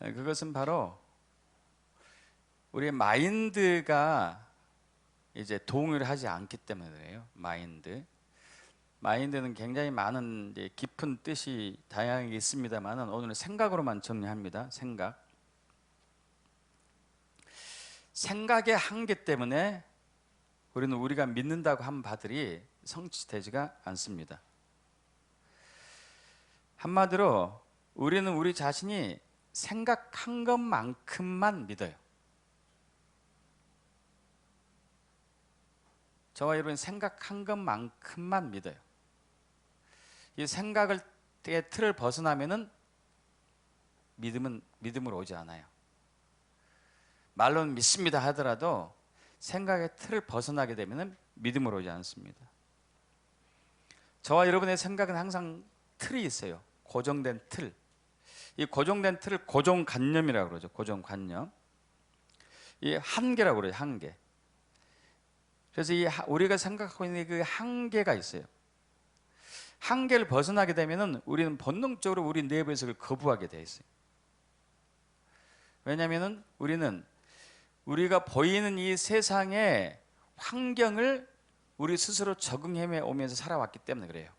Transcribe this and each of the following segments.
그것은 바로 우리의 마인드가 이제 동의를 하지 않기 때문에 그래요. 마인드는 굉장히 많은 이제 깊은 뜻이 다양하게 있습니다만은 오늘은 생각으로만 정리합니다. 생각의 한계 때문에 우리는 우리가 믿는다고 한 바들이 성취되지가 않습니다. 한마디로 우리는 우리 자신이 생각한 것만큼만 믿어요. 저와 여러분이 생각한 것만큼만 믿어요. 이 생각의 틀을 벗어나면은 믿음으로 오지 않아요. 말로는 믿습니다 하더라도 생각의 틀을 벗어나게 되면은 믿음으로 오지 않습니다. 저와 여러분의 생각은 항상 틀이 있어요. 고정된 틀. 이 고정된 틀을 고정관념이라고 그러죠. 고정관념. 이 한계라고 그러죠. 한계. 그래서 우리가 생각하고 있는 그 한계가 있어요. 한계를 벗어나게 되면은 우리는 본능적으로 우리 내부에서 그걸 거부하게 돼 있어요. 왜냐하면은 우리는 우리가 보이는 이 세상의 환경을 우리 스스로 적응해 오면서 살아왔기 때문에 그래요.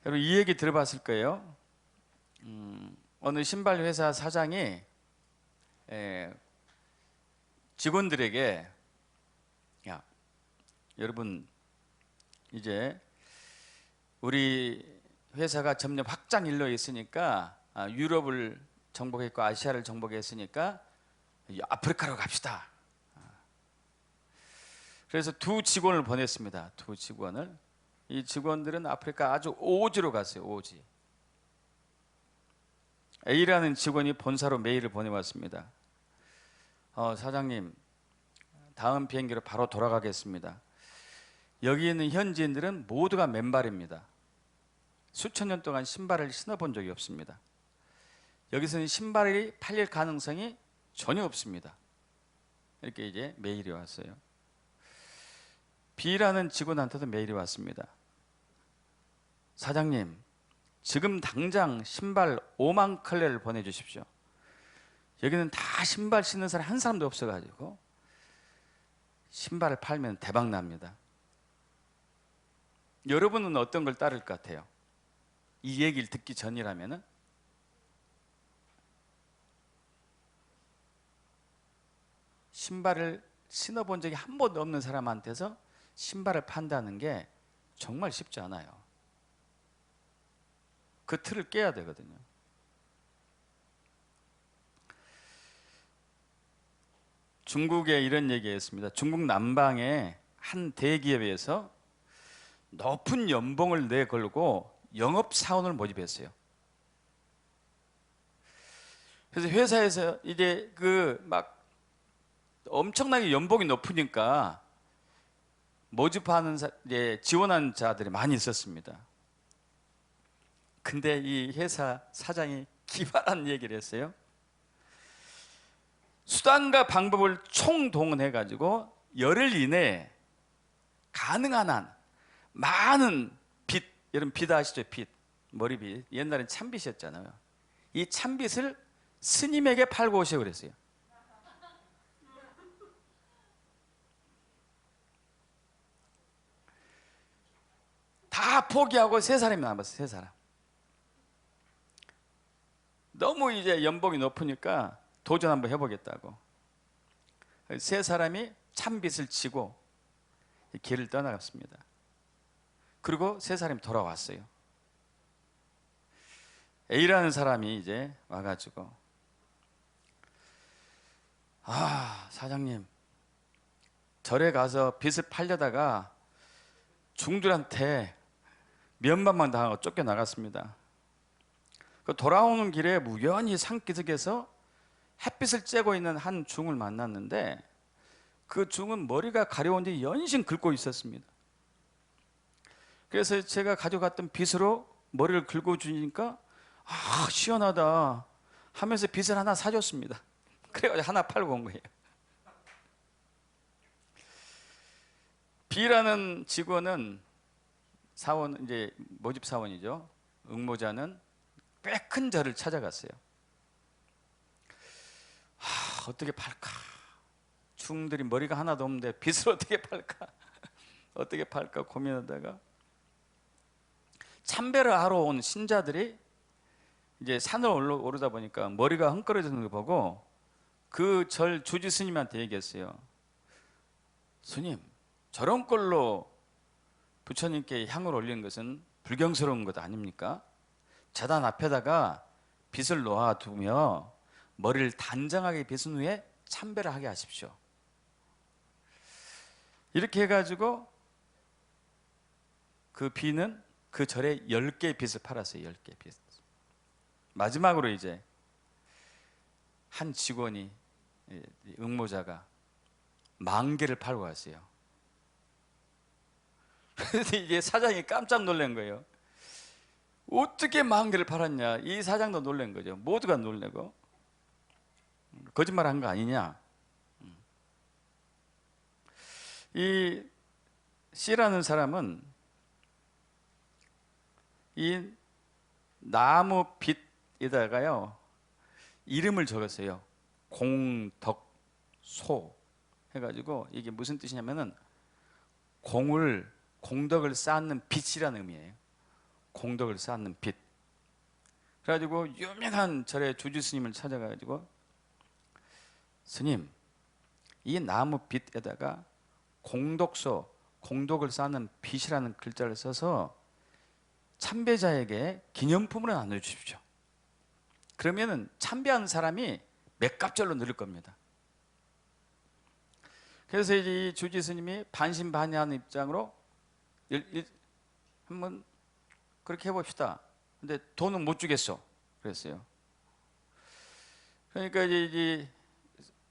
여러분 이 얘기 들어봤을 거예요. 어느 신발 회사 사장이 직원들에게 야, 여러분 이제 우리 회사가 점점 확장 일로 있으니까 유럽을 정복했고 아시아를 정복했으니까 아프리카로 갑시다. 그래서 두 직원을 보냈습니다. 두 직원을. 이 직원들은 아프리카 아주 오지로 갔어요. 오지. A라는 직원이 본사로 메일을 보내왔습니다. 사장님, 다음 비행기로 바로 돌아가겠습니다. 여기 있는 현지인들은 모두가 맨발입니다. 수천 년 동안 신발을 신어본 적이 없습니다. 여기서는 신발이 팔릴 가능성이 전혀 없습니다. 이렇게 이제 메일이 왔어요. B라는 직원한테도 메일이 왔습니다. 사장님, 지금 당장 신발 5만 컬레를 보내주십시오. 여기는 다 신발 신는 사람 한 사람도 없어가지고 신발을 팔면 대박 납니다. 여러분은 어떤 걸 따를 것 같아요? 이 얘기를 듣기 전이라면은 신발을 신어본 적이 한 번도 없는 사람한테서 신발을 판다는 게 정말 쉽지 않아요. 그 틀을 깨야 되거든요. 중국에 이런 얘기했습니다. 중국 남방의 한 대기업에서 높은 연봉을 내걸고 영업사원을 모집했어요. 그래서 회사에서 이제 막 엄청나게 연봉이 높으니까 모집하는 지원한 자들이 많이 있었습니다. 근데 이 회사 사장이 기발한 얘기를 했어요. 수단과 방법을 총동원해 가지고 열흘 이내에 가능한 한 많은 빚, 여러분 빚 아시죠? 빚, 머리빚. 옛날엔 참빚이었잖아요. 이 참빚을 스님에게 팔고 오시오 그랬어요. 다 포기하고 세 사람이 남았어요. 세 사람. 너무 이제 연봉이 높으니까 도전 한번 해보겠다고 세 사람이 참빚을 지고 길을 떠나갔습니다. 그리고 세 사람이 돌아왔어요. A라는 사람이 이제 와가지고 사장님, 절에 가서 빚을 팔려다가 중들한테 면박만 당하고 쫓겨나갔습니다. 돌아오는 길에 우연히 산기슭에서 햇빛을 쬐고 있는 한 중을 만났는데 그 중은 머리가 가려운 뒤 연신 긁고 있었습니다. 그래서 제가 가져갔던 빗으로 머리를 긁어주니까 시원하다 하면서 빗을 하나 사줬습니다. 그래가지고 하나 팔고 온 거예요. B라는 직원은 사원, 이제 모집 사원이죠. 응모자는 꽤 큰 절을 찾아갔어요. 어떻게 팔까? 중들이 머리가 하나도 없는데 빚을 어떻게 팔까? 어떻게 팔까 고민하다가 참배를 하러 온 신자들이 이제 산을 오르다 보니까 머리가 헝클어지는 거 보고 그 절 주지 스님한테 얘기했어요. 스님, 저런 걸로 부처님께 향을 올리는 것은 불경스러운 것 아닙니까? 재단 앞에다가 빗을 놓아두며 머리를 단정하게 빗은 후에 참배를 하게 하십시오. 이렇게 해가지고 그 비는 그 절에 10개의 빗을 팔았어요. 10개의 빗. 마지막으로 이제 한 직원이, 응모자가 10,000개를 팔고 왔어요. 그래서 이제 사장이 깜짝 놀란 거예요. 어떻게 10,000개를 팔았냐? 이 사장도 놀란 거죠. 모두가 놀래고 거짓말한 거 아니냐? 이 C라는 사람은 이 나무 빛에다가요 이름을 적었어요. 공덕소 해가지고 이게 무슨 뜻이냐면은 공덕을 쌓는 빛이라는 의미예요. 공덕을 쌓는 빛. 그래가지고 유명한 절의 주지 스님을 찾아가지고 스님, 이 나무 빛에다가 공덕소, 공덕을 쌓는 빛이라는 글자를 써서 참배자에게 기념품으로 나눠주십시오. 그러면은 참배하는 사람이 맥값절로 누릴 겁니다. 그래서 이 주지 스님이 반신반의하는 입장으로 한번 그렇게 해봅시다. 근데 돈은 못 주겠어. 그랬어요. 그러니까 이제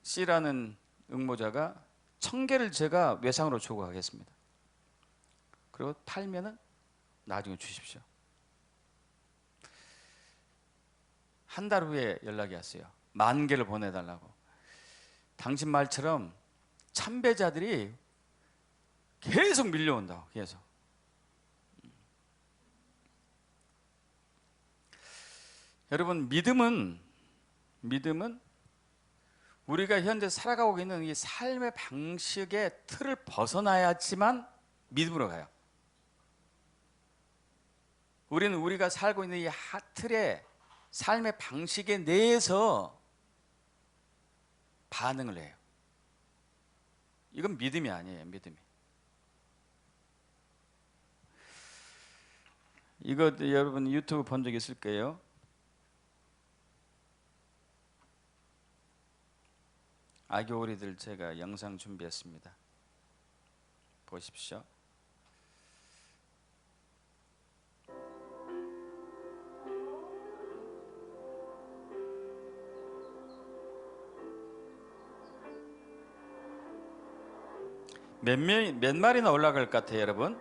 C라는 응모자가 1,000개를 제가 외상으로 주고 가겠습니다. 그리고 팔면은 나중에 주십시오. 한 달 후에 연락이 왔어요. 10,000개를 보내달라고. 당신 말처럼 참배자들이 계속 밀려온다고. 계속. 여러분, 믿음은 우리가 현재 살아가고 있는 이 삶의 방식의 틀을 벗어나야지만 믿음으로 가요. 우리는 우리가 살고 있는 이 틀의 삶의 방식에 내에서 반응을 해요. 이건 믿음이 아니에요. 믿음이. 이거 여러분 유튜브 본 적 있을 거예요. 아교우리들 제가 영상 준비했습니다. 보십시오. 몇 마리나 올라갈 것 같아요, 여러분?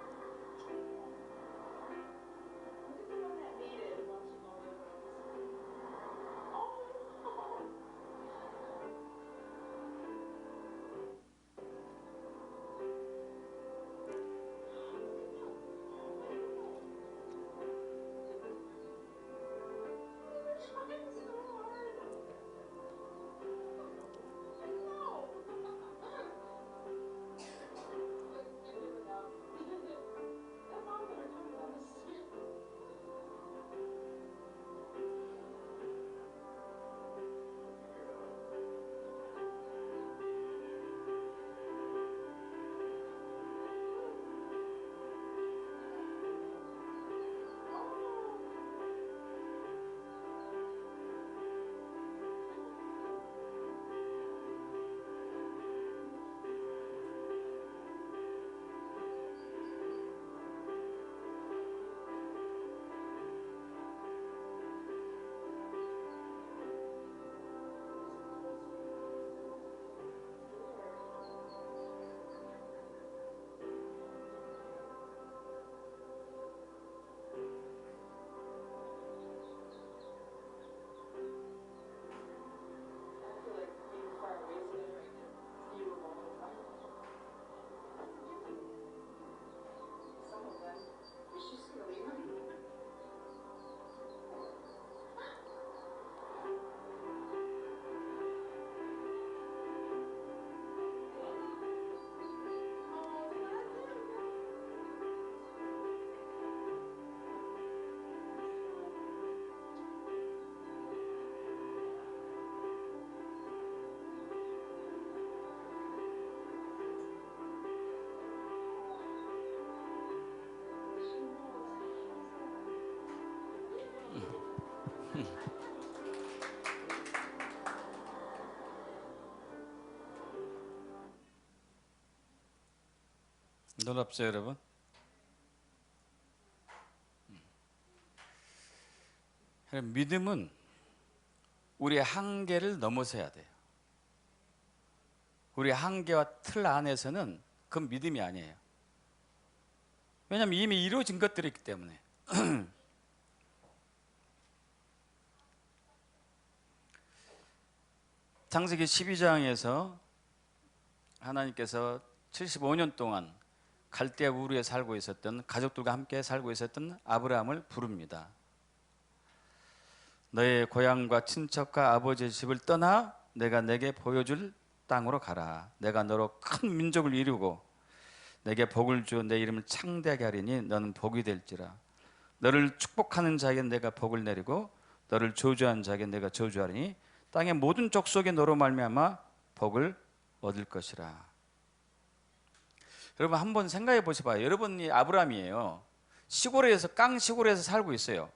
놀랍죠, 여러분? 믿음은 우리의 한계를 넘어서야 돼요. 우리의 한계와 틀 안에서는 그건 믿음이 아니에요. 왜냐하면 이미 이루어진 것들이 있기 때문에. 창세기 12장에서 하나님께서 75년 동안 갈대아 우르에 살고 있었던, 가족들과 함께 살고 있었던 아브라함을 부릅니다. 너의 고향과 친척과 아버지의 집을 떠나 내가 내게 보여줄 땅으로 가라. 내가 너로 큰 민족을 이루고 내게 복을 주어 내 이름을 창대하게 하리니 너는 복이 될지라. 너를 축복하는 자에게 내가 복을 내리고 너를 저주하는 자에게 내가 저주하리니 땅의 모든 족속이 너로 말미암아 복을 얻을 것이라. 여러분 한번 생각해 보셔봐요. 여러분이 아브라함이에요. 시골에서, 깡 시골에서 살고 있어요.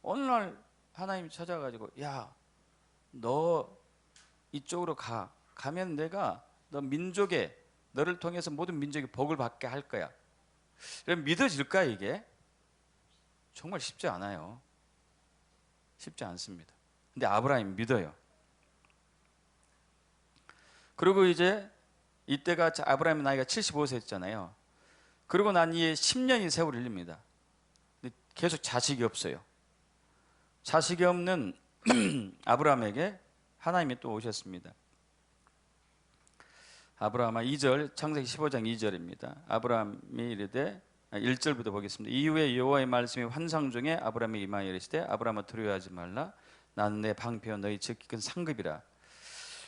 어느 날 하나님이 찾아가지고, 야, 너 이쪽으로 가면 내가 너 민족에, 너를 통해서 모든 민족이 복을 받게 할 거야. 그럼 믿어질까 이게? 정말 쉽지 않아요. 쉽지 않습니다. 근데 아브라함이 믿어요. 그리고 이제 이때가 아브라함의 나이가 75세였잖아요. 그러고 난 이에 10년이 세월이 흘립니다. 근데 계속 자식이 없어요. 자식이 없는 아브라함에게 하나님이 또 오셨습니다. 아브라함아 2절, 창세기 15장 2절입니다. 아브라함이 이르되 1절부터 보겠습니다. 이후에 여호와의 말씀이 환상 중에 아브라함이 임하여 이르시되 아브라함아 두려워하지 말라. 나는 내 방패와 너희 지극히 큰 상급이라.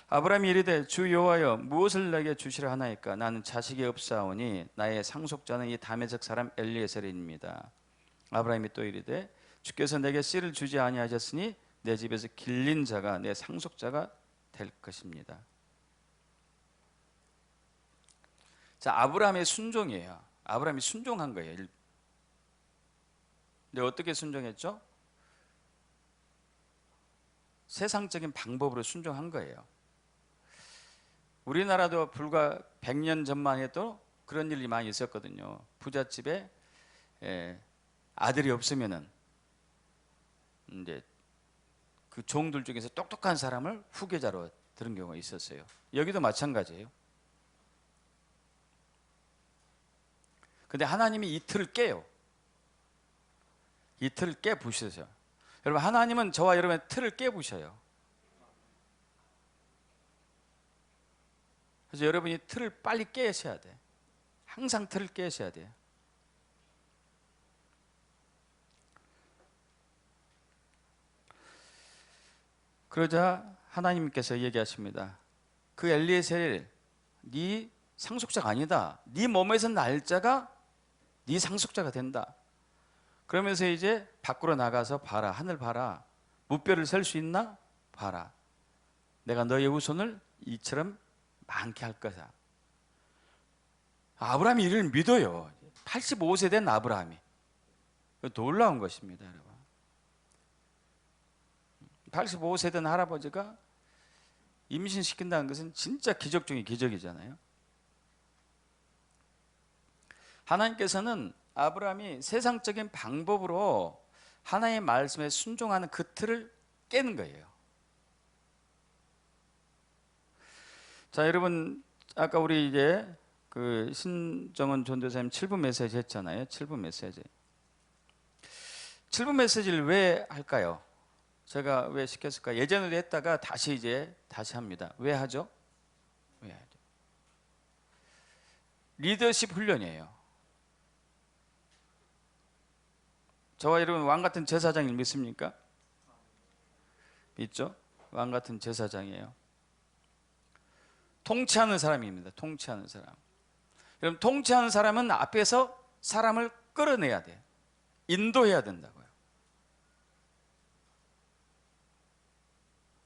아브라함이 이르되 주 여호와여 무엇을 내게 주시려 하나이까? 나는 자식이 없사오니 나의 상속자는 이 다메섹 사람 엘리에셀입니다. 아브라함이 또 이르되 주께서 내게 씨를 주지 아니하셨으니 내 집에서 길린 자가 내 상속자가 될 것입니다. 자, 아브라함의 순종이에요. 아브라함이 순종한 거예요. 근데 어떻게 순종했죠? 세상적인 방법으로 순종한 거예요. 우리나라도 불과 100년 전만 해도 그런 일이 많이 있었거든요. 부잣집에 아들이 없으면은 이제 그 종들 중에서 똑똑한 사람을 후계자로 들은 경우가 있었어요. 여기도 마찬가지예요. 근데 하나님이 이 틀을 깨요. 이 틀을 깨 부셔서. 여러분 하나님은 저와 여러분의 틀을 깨 부셔요. 그래서 여러분이 틀을 빨리 깨셔야 돼. 항상 틀을 깨셔야 돼요. 그러자 하나님께서 얘기하십니다. 그 엘리에셀 네 상속자가 아니다. 네 몸에서 날짜가 네 상속자가 된다. 그러면서 이제 밖으로 나가서 봐라. 하늘 봐라. 무뼈를 셀 수 있나? 봐라. 내가 너의 후손을 이처럼 많게 할 거다. 아브라함이 이를 믿어요. 85세 된 아브라함이. 놀라운 것입니다, 여러분. 85세 된 할아버지가 임신시킨다는 것은 진짜 기적 중의 기적이잖아요. 하나님께서는 아브라함이 세상적인 방법으로 하나님의 말씀에 순종하는 그 틀을 깨는 거예요. 자, 여러분 아까 우리 이제 그 신정은 전도사님 7분 메시지 했잖아요. 7분 메시지. 7분 메시지를 왜 할까요? 제가 왜 시켰을까? 예전에도 했다가 다시 합니다. 왜 하죠? 왜 하죠? 리더십 훈련이에요. 저와 여러분 왕 같은 제사장을 믿습니까? 믿죠? 왕 같은 제사장이에요. 통치하는 사람입니다. 통치하는 사람. 여러분 통치하는 사람은 앞에서 사람을 끌어내야 돼요. 인도해야 된다고요.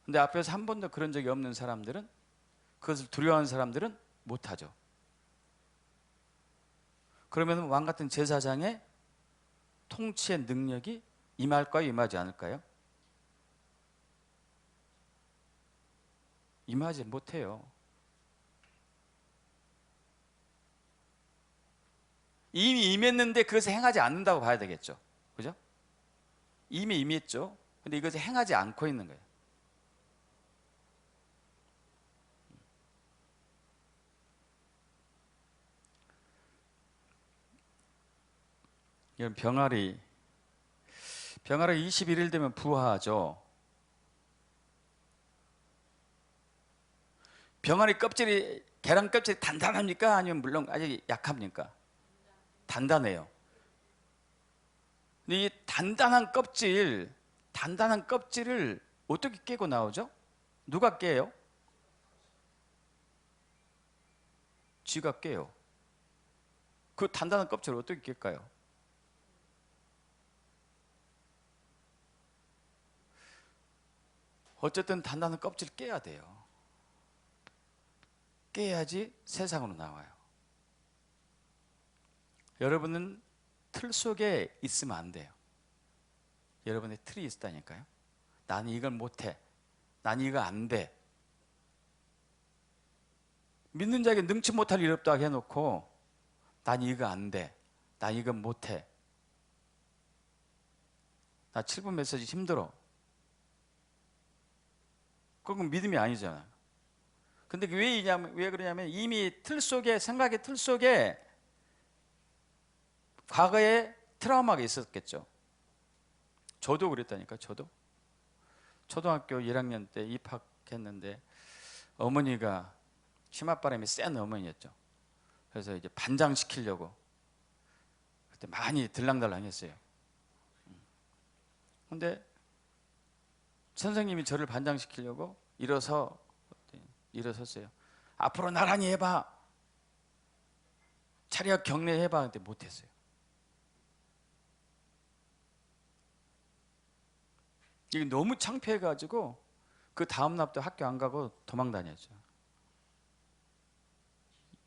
근데 앞에서 한 번도 그런 적이 없는 사람들은, 그것을 두려워하는 사람들은 못하죠. 그러면 왕 같은 제사장의 통치의 능력이 임할까요? 임하지 않을까요? 임하지 못해요. 이미 임했는데 그것을 행하지 않는다고 봐야 되겠죠. 그죠? 이미 임했죠. 근데 이것을 행하지 않고 있는 거예요. 이건 병아리 21일 되면 부화하죠. 병아리 껍질이, 계란 껍질이 단단합니까? 아니면 물론 아직 약합니까? 단단해요. 근데 이 단단한 껍질을 어떻게 깨고 나오죠? 누가 깨요? 쥐가 깨요. 그 단단한 껍질을 어떻게 깰까요? 어쨌든 단단한 껍질을 깨야 돼요. 깨야지 세상으로 나와요. 여러분은 틀 속에 있으면 안 돼요. 여러분의 틀이 있다니까요. 나는 이걸 못해. 나는 이거 안 돼. 믿는 자에게 능치 못할 일 없다고 해놓고 난 이거 안 돼. 난 이거 못해. 나 7분 메시지 힘들어. 그건 믿음이 아니잖아. 근데 왜 그러냐면 이미 틀 속에, 생각의 틀 속에 과거에 트라우마가 있었겠죠. 저도 그랬다니까. 저도 초등학교 1학년 때 입학했는데 어머니가 치맛바람이 센 어머니였죠. 그래서 이제 반장시키려고 그때 많이 들랑달랑했어요. 근데 선생님이 저를 반장시키려고 일어섰어요. 앞으로 나란히 해봐. 차렷 경례해봐. 근데 못했어요. 이게 너무 창피해가지고 그 다음 날부터 학교 안 가고 도망 다녔죠.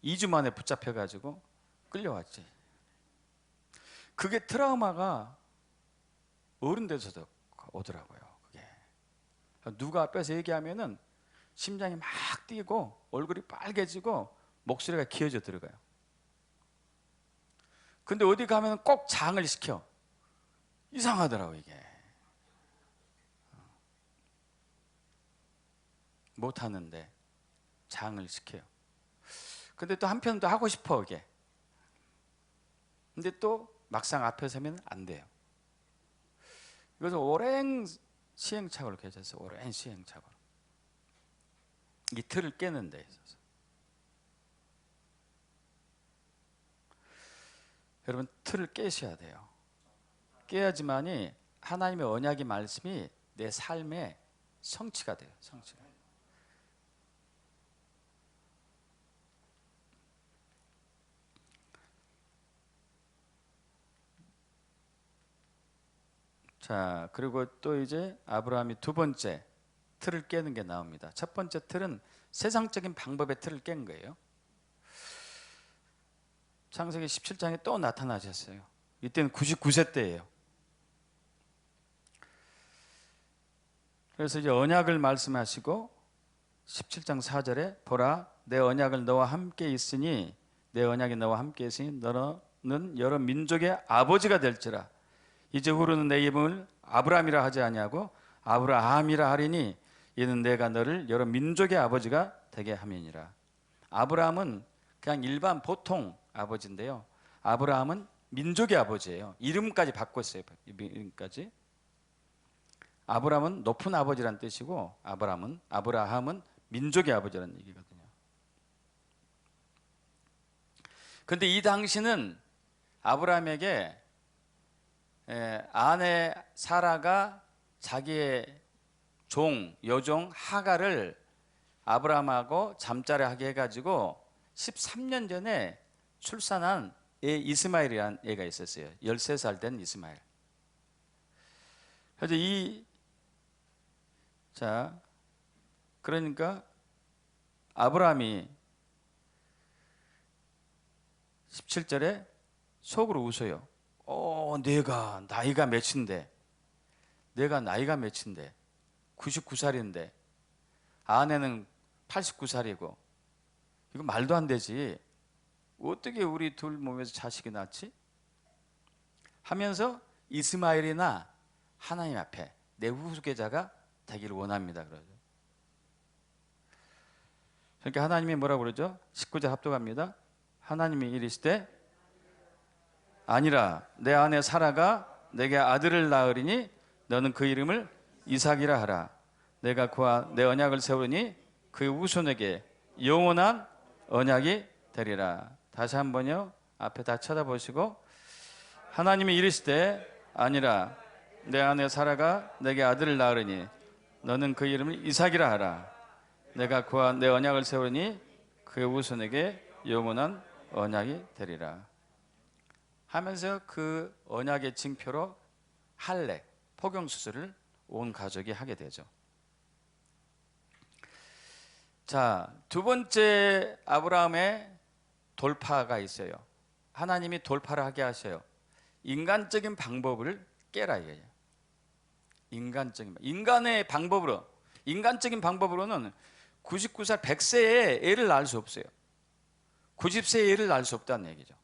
2주 만에 붙잡혀가지고 끌려왔지. 그게 트라우마가 어른 돼서도 오더라고요. 그게 누가 앞에서 얘기하면은 심장이 막 뛰고 얼굴이 빨개지고 목소리가 기어져 들어가요. 근데 어디 가면 꼭 장을 시켜. 이상하더라고 이게. 못하는데 장을 시켜요. 근데 또 한편은 또 하고 싶어 이게. 근데 또 막상 앞에 서면 안 돼요. 이것은 오랜 시행착오를 거쳤어요. 오랜 시행착오. 이 틀을 깨는 데 있어서. 여러분 틀을 깨셔야 돼요. 깨야지만이 하나님의 언약의 말씀이 내 삶에 성취가 돼요. 성취가. 자, 그리고 또 이제 아브라함이 두 번째 틀을 깨는 게 나옵니다. 첫 번째 틀은 세상적인 방법의 틀을 깬 거예요. 창세기 17장에 또 나타나셨어요. 이때는 99세 때예요. 그래서 이제 언약을 말씀하시고 17장 4절에 보라 내 언약을 너와 함께 있으니 내 언약이 너와 함께 있으니 너는 여러 민족의 아버지가 될지라. 이제 후로는 내 이름을 아브라함이라 하지 아니하고 아브라함이라 하리니 이는 내가 너를 여러 민족의 아버지가 되게 함이니라. 아브라함은 그냥 일반 보통 아버지인데요. 아브라함은 민족의 아버지예요. 이름까지 바꿨어요. 이름까지. 아브라함은 높은 아버지란 뜻이고 아브라함은 민족의 아버지라는 얘기거든요. 근데 이 당시는 아브라함에게 아내 사라가 자기의 여종 하가를 아브라함하고 잠자리하게 해가지고 13년 전에 출산한 애 이스마엘이라는 애가 있었어요. 13살 된 이스마엘. 그래서 그러니까 아브라함이 17절에 속으로 웃어요. 내가 나이가 몇인데 99살인데 아내는 89살이고 이거 말도 안 되지. 어떻게 우리 둘 몸에서 자식이 낳지? 하면서 이스마엘이나 하나님 앞에 내 후계자가 되기를 원합니다. 그러죠. 그러니까 하나님이 뭐라고 그러죠? 19절 합독합니다. 하나님이 이르시되 아니라 내 아내 사라가 내게 아들을 낳으리니 너는 그 이름을 이삭이라 하라. 내가 그와 내 언약을 세우니 그의 후손에게 영원한 언약이 되리라. 다시 한번요. 앞에 다 쳐다보시고 하나님이 이르시되 아니라 내 아내 사라가 내게 아들을 낳으리니 너는 그 이름을 이삭이라 하라. 내가 그와 내 언약을 세우니 그의 후손에게 영원한 언약이 되리라. 하면서 그 언약의 징표로 할례, 포경 수술을 온 가족이 하게 되죠. 자, 두 번째 아브라함의 돌파가 있어요. 하나님이 돌파를 하게 하셔요. 인간적인 방법을 깨라 이거예요. 인간의 방법으로, 인간적인 방법으로는 99살 100세에 애를 낳을 수 없어요. 90세에 애를 낳을 수 없다는 얘기죠.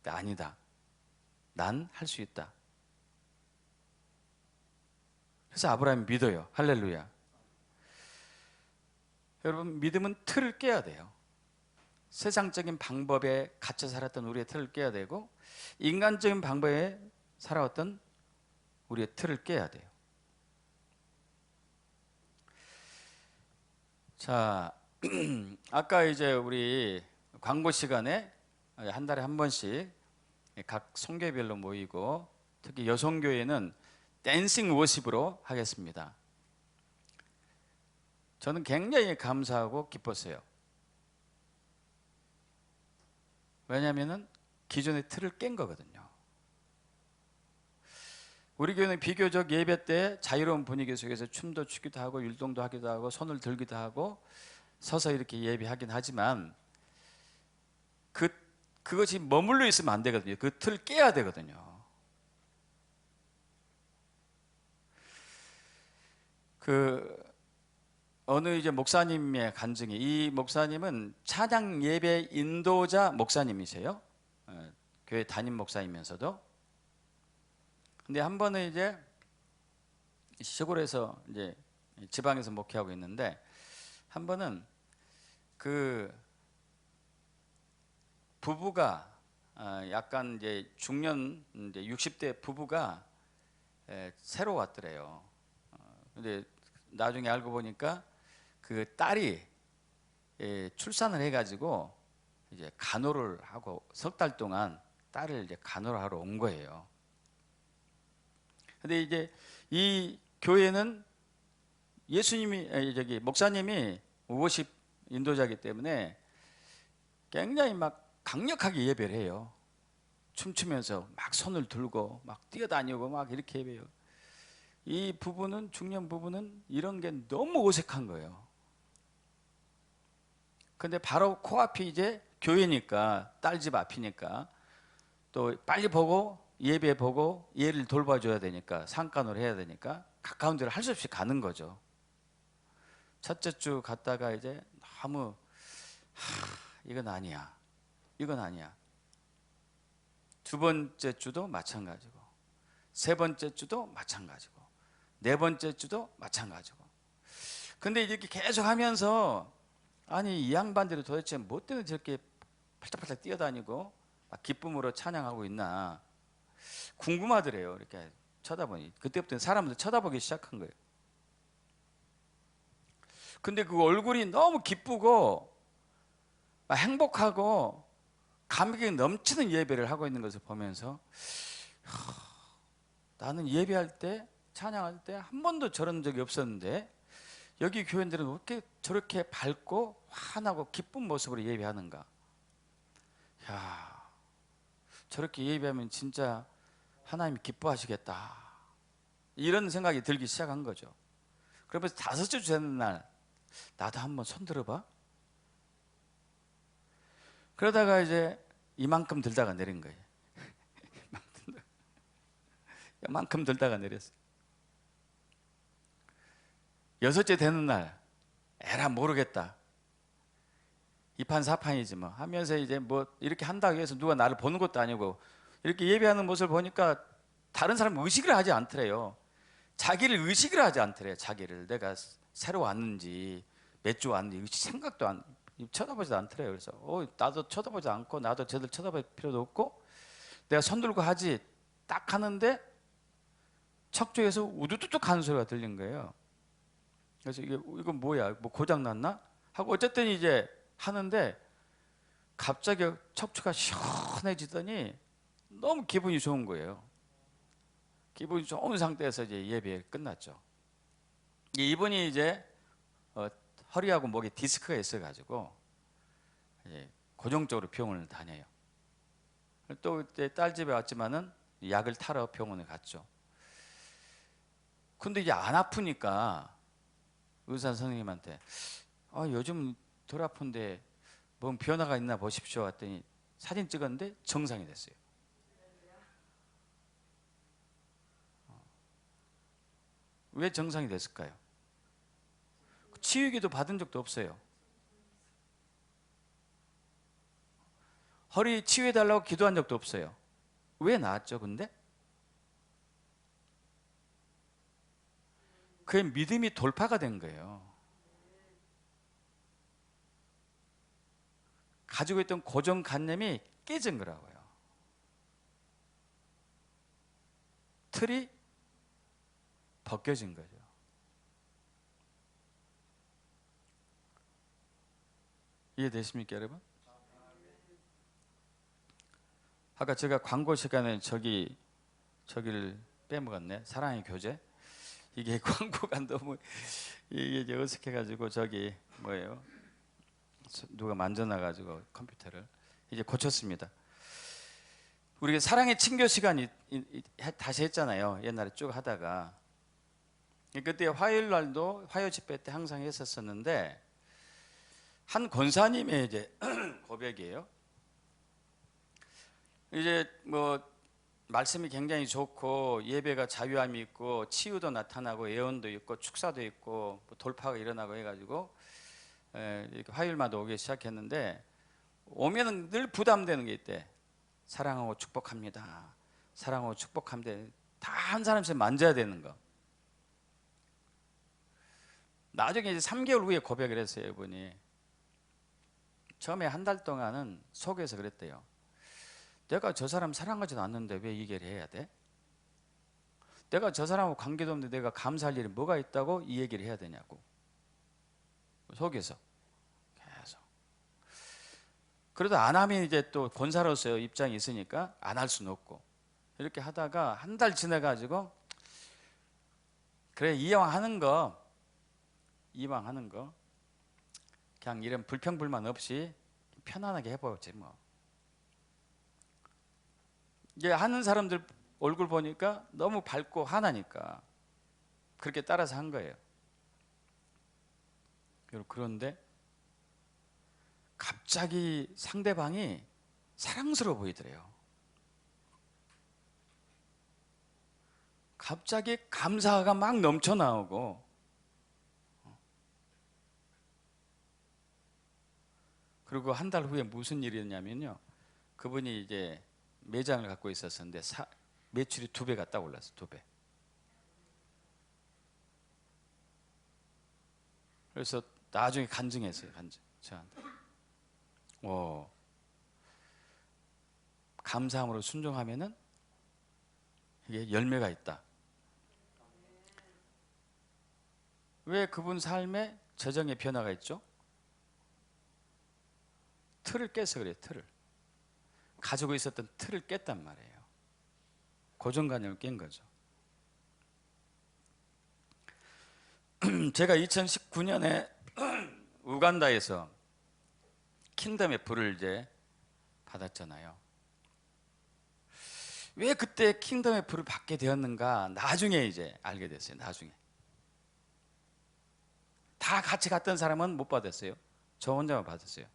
아니다. 난 할 수 있다. 그래서 아브라함이 믿어요. 할렐루야. 여러분, 믿음은 틀을 깨야 돼요. 세상적인 방법에 갇혀 살았던 우리의 틀을 깨야 되고 인간적인 방법에 살아왔던 우리의 틀을 깨야 돼요. 자, 아까 이제 우리 광고 시간에 한 달에 한 번씩 각 성교회별로 모이고 특히 여성교회는 댄싱 워십으로 하겠습니다. 저는 굉장히 감사하고 기뻤어요. 왜냐하면 기존의 틀을 깬 거거든요. 우리 교회는 비교적 예배 때 자유로운 분위기 속에서 춤도 추기도 하고 율동도 하기도 하고 손을 들기도 하고 서서 이렇게 예배하긴 하지만 그것이 머물러 있으면 안 되거든요. 그 틀을 깨야 되거든요. 어느 이제 목사님의 간증이, 이 목사님은 찬양 예배 인도자 목사님이세요. 교회 담임 목사이면서도. 근데 한 번은 이제 시골에서 이제 지방에서 목회하고 있는데 한 번은 그 부부가 약간 이제 중년 이제 60대 부부가 새로 왔더래요. 근데 나중에 알고 보니까 그 딸이 출산을 해가지고 이제 간호를 하고 석 달 동안 딸을 이제 간호를 하러 온 거예요. 근데 이제 이 교회는 목사님이 워십 인도자이기 때문에 굉장히 막 강력하게 예배를 해요. 춤추면서 막 손을 들고 막 뛰어다니고 막 이렇게 예배해요. 이 부부는, 중년 부부는 이런 게 너무 어색한 거예요. 근데 바로 코앞이 이제 교회니까, 딸 집 앞이니까 또 빨리 보고 예배 보고 얘를 돌봐줘야 되니까, 상간호를 해야 되니까 가까운 데를 할 수 없이 가는 거죠. 첫째 주 갔다가 이제 너무 이건 아니야. 두 번째 주도 마찬가지고, 세 번째 주도 마찬가지고, 네 번째 주도 마찬가지고. 근데 이렇게 계속 하면서 아니 이 양반들이 도대체 뭐 때문에 저렇게 팔짝팔짝 뛰어다니고 막 기쁨으로 찬양하고 있나 궁금하더래요. 이렇게 쳐다보니 그때부터 사람들 쳐다보기 시작한 거예요. 근데 그 얼굴이 너무 기쁘고 막 행복하고 감격이 넘치는 예배를 하고 있는 것을 보면서 나는 예배할 때, 찬양할 때 한 번도 저런 적이 없었는데 여기 교인들은 왜 이렇게 저렇게 밝고 환하고 기쁜 모습으로 예배하는가. 야, 저렇게 예배하면 진짜 하나님이 기뻐하시겠다, 이런 생각이 들기 시작한 거죠. 그러면서 다섯째 주 되는 날 나도 한번 손 들어봐. 그러다가 이제 이만큼 들다가 내린 거예요. 이만큼 들다가 내렸어요. 여섯째 되는 날 에라 모르겠다, 이판사판이지 뭐 하면서 이제 뭐 이렇게 한다고 해서 누가 나를 보는 것도 아니고 이렇게 예배하는 모습을 보니까 다른 사람 의식을 하지 않더래요. 자기를 의식을 하지 않더래요. 자기를 내가 새로 왔는지 몇 주 왔는지 생각도 안 쳐다보지도 않더래요. 그래서 나도 쳐다보지 않고 나도 쟤들 쳐다볼 필요도 없고 내가 손 들고 하지 딱 하는데 척추에서 우두두둑 하는 소리가 들린 거예요. 그래서 이건 뭐야? 뭐 고장 났나? 하고 어쨌든 이제 하는데 갑자기 척추가 시원해지더니 너무 기분이 좋은 거예요. 기분이 좋은 상태에서 이제 예배 끝났죠. 이분이 이제 허리하고 목에 디스크가 있어가지고 고정적으로 병원을 다녀요. 또 이제 딸 집에 왔지만은 약을 타러 병원에 갔죠. 근데 이제 안 아프니까 의사 선생님한테 요즘 덜 아픈데 뭔 변화가 있나 보십시오 했더니 사진 찍었는데 정상이 됐어요. 왜 정상이 됐을까요? 치유기도 받은 적도 없어요. 허리 치유해달라고 기도한 적도 없어요. 왜 나았죠 근데? 그의 믿음이 돌파가 된 거예요. 가지고 있던 고정관념이 깨진 거라고요. 틀이 벗겨진 거죠. 이해되십니까 여러분? 아까 제가 광고 시간에 저기를 빼먹었네. 사랑의 교제. 이게 광고가 너무 이게 어색해가지고 저기 뭐예요? 누가 만져놔가지고 컴퓨터를 이제 고쳤습니다. 우리가 사랑의 친교 시간 다시 했잖아요. 옛날에 쭉 하다가 그때 화요일 날도 화요 집회 때 항상 했었었는데 한 권사님의 이제 고백이에요. 이제 뭐 말씀이 굉장히 좋고 예배가 자유함이 있고 치유도 나타나고 예언도 있고 축사도 있고 뭐 돌파가 일어나고 해가지고 이렇게 화요일마다 오기 시작했는데 오면은 늘 부담되는 게 있대. 사랑하고 축복합니다. 사랑하고 축복합니다. 다 한 사람씩 만져야 되는 거. 나중에 이제 3개월 후에 고백을 했어요. 이분이 처음에 한 달 동안은 속에서 그랬대요. 내가 저 사람 사랑하지도 않는데 왜 이 얘기를 해야 돼? 내가 저 사람하고 관계도 없는데 내가 감사할 일이 뭐가 있다고 이 얘기를 해야 되냐고. 속에서 계속. 그래도 안 하면 이제 또 권사로서 입장이 있으니까 안 할 수는 없고 이렇게 하다가 한 달 지나가지고 그래 이왕 하는 거 그냥 이런 불평불만 없이 편안하게 해보지 뭐. 이제 하는 사람들 얼굴 보니까 너무 밝고 환하니까 그렇게 따라서 한 거예요. 그런데 갑자기 상대방이 사랑스러워 보이더래요. 갑자기 감사가 막 넘쳐 나오고 그리고 한 달 후에 무슨 일이었냐면요. 그분이 이제 매장을 갖고 있었는데 매출이 2배가 딱 올랐어. 2배. 그래서 나중에 간증했어요. 저한테. 감사함으로 순종하면은 이게 열매가 있다. 왜 그분 삶에 재정의 변화가 있죠? 틀을 깨서 그래요. 틀을 가지고 있었던 틀을 깼단 말이에요. 고정관념을 깬 거죠. 제가 2019년에 우간다에서 킹덤의 불을 이제 받았잖아요. 왜 그때 킹덤의 불을 받게 되었는가 나중에 이제 알게 됐어요. 나중에 다 같이 갔던 사람은 못 받았어요. 저 혼자만 받았어요.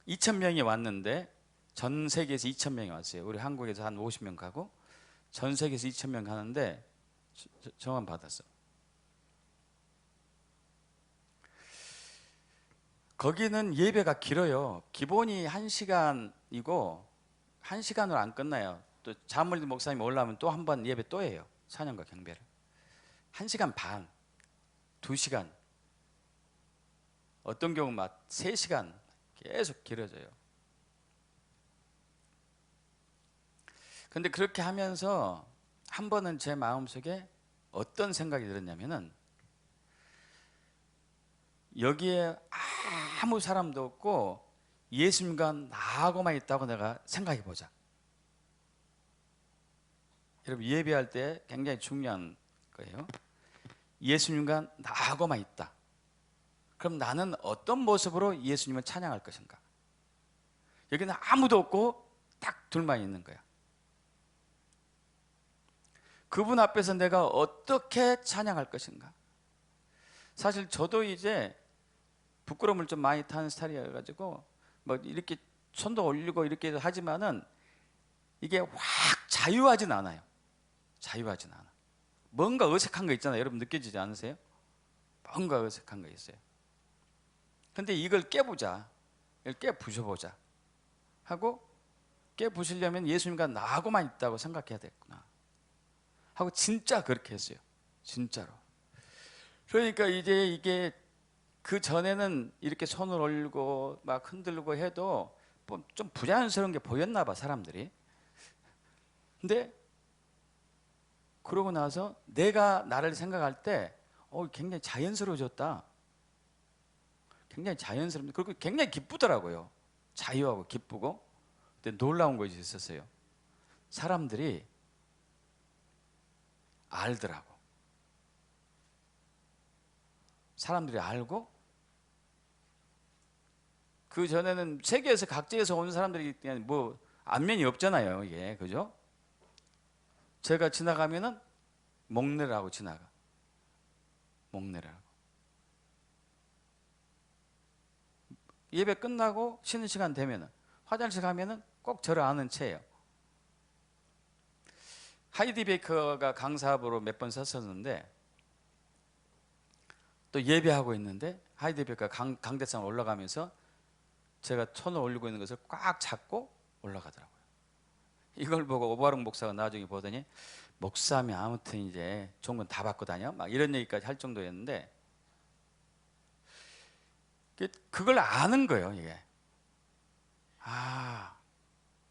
2,000명이 왔는데 전 세계에서 2,000명이 왔어요. 우리 한국에서 한 50명 가고 전 세계에서 2,000명 가는데 저만 받았어. 거기는 예배가 길어요. 기본이 1시간이고 1시간으로 안 끝나요. 또 자물림 목사님 올라오면 또 한 번 예배 또 해요. 찬양과 경배를 1시간 반, 2시간, 어떤 경우 막 3시간 계속 길어져요. 근데 그렇게 하면서 한 번은 제 마음속에 어떤 생각이 들었냐면은, 여기에 아무 사람도 없고 예수님과 나하고만 있다고 내가 생각해 보자. 여러분, 예배할 때 굉장히 중요한 거예요. 예수님과 나하고만 있다. 그럼 나는 어떤 모습으로 예수님을 찬양할 것인가? 여기는 아무도 없고 딱 둘만 있는 거야. 그분 앞에서 내가 어떻게 찬양할 것인가? 사실 저도 이제 부끄러움을 좀 많이 타는 스타일이어가지고 뭐 이렇게 손도 올리고 이렇게 하지만은 이게 확 자유하진 않아요. 자유하진 않아. 뭔가 어색한 거 있잖아요. 여러분 느껴지지 않으세요? 뭔가 어색한 거 있어요. 근데 이걸 깨보자. 이걸 깨부셔보자 하고, 깨부시려면 예수님과 나하고만 있다고 생각해야 되겠구나 하고 진짜 그렇게 했어요. 진짜로. 그러니까 이제 이게 그 전에는 이렇게 손을 올리고 막 흔들고 해도 좀 부자연스러운 게 보였나 봐, 사람들이. 근데 그러고 나서 내가 나를 생각할 때 굉장히 자연스러워졌다. 굉장히 자연스럽다. 그리고 굉장히 기쁘더라고요. 자유하고 기쁘고. 근데 놀라운 것이 있었어요. 사람들이 알더라고. 사람들이 알고, 그 전에는 세계에서 각지에서 온 사람들이 그냥 뭐 안면이 없잖아요, 이게. 그죠? 제가 지나가면은 목내라고 지나가. 목내라고. 예배 끝나고 쉬는 시간 되면은 화장실 가면은 꼭 저를 아는 체예요. 하이디 베이커가 강사부로 몇 번 썼었는데, 또 예배하고 있는데 하이디 베이커가 강대상 올라가면서 제가 손을 올리고 있는 것을 꽉 잡고 올라가더라고요. 이걸 보고 오바롱 목사가 나중에 보더니, 목사면 아무튼 이제 좋은 건 다 받고 다녀? 막 이런 얘기까지 할 정도였는데, 그걸 아는 거예요, 이게.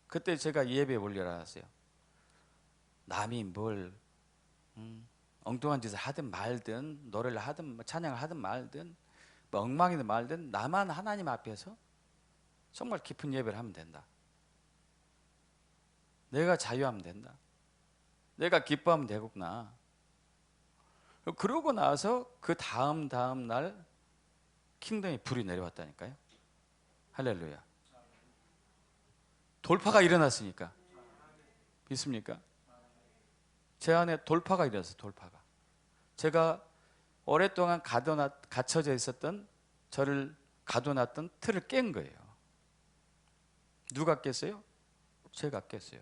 그때 제가 예배에 올려 알았어요. 남이 뭘 엉뚱한 짓을 하든 말든, 노래를 하든 찬양을 하든 말든 뭐 엉망이든 말든, 나만 하나님 앞에서 정말 깊은 예배를 하면 된다. 내가 자유하면 된다. 내가 기뻐하면 되겠구나. 그러고 나서 그 다음 날 킹덤의 불이 내려왔다니까요. 할렐루야. 돌파가 일어났으니까. 믿습니까? 제 안에 돌파가 일어났어요. 돌파가. 제가 오랫동안 갇혀져 있었던, 저를 가둬놨던 틀을 깬 거예요. 누가 깼어요? 제가 깼어요.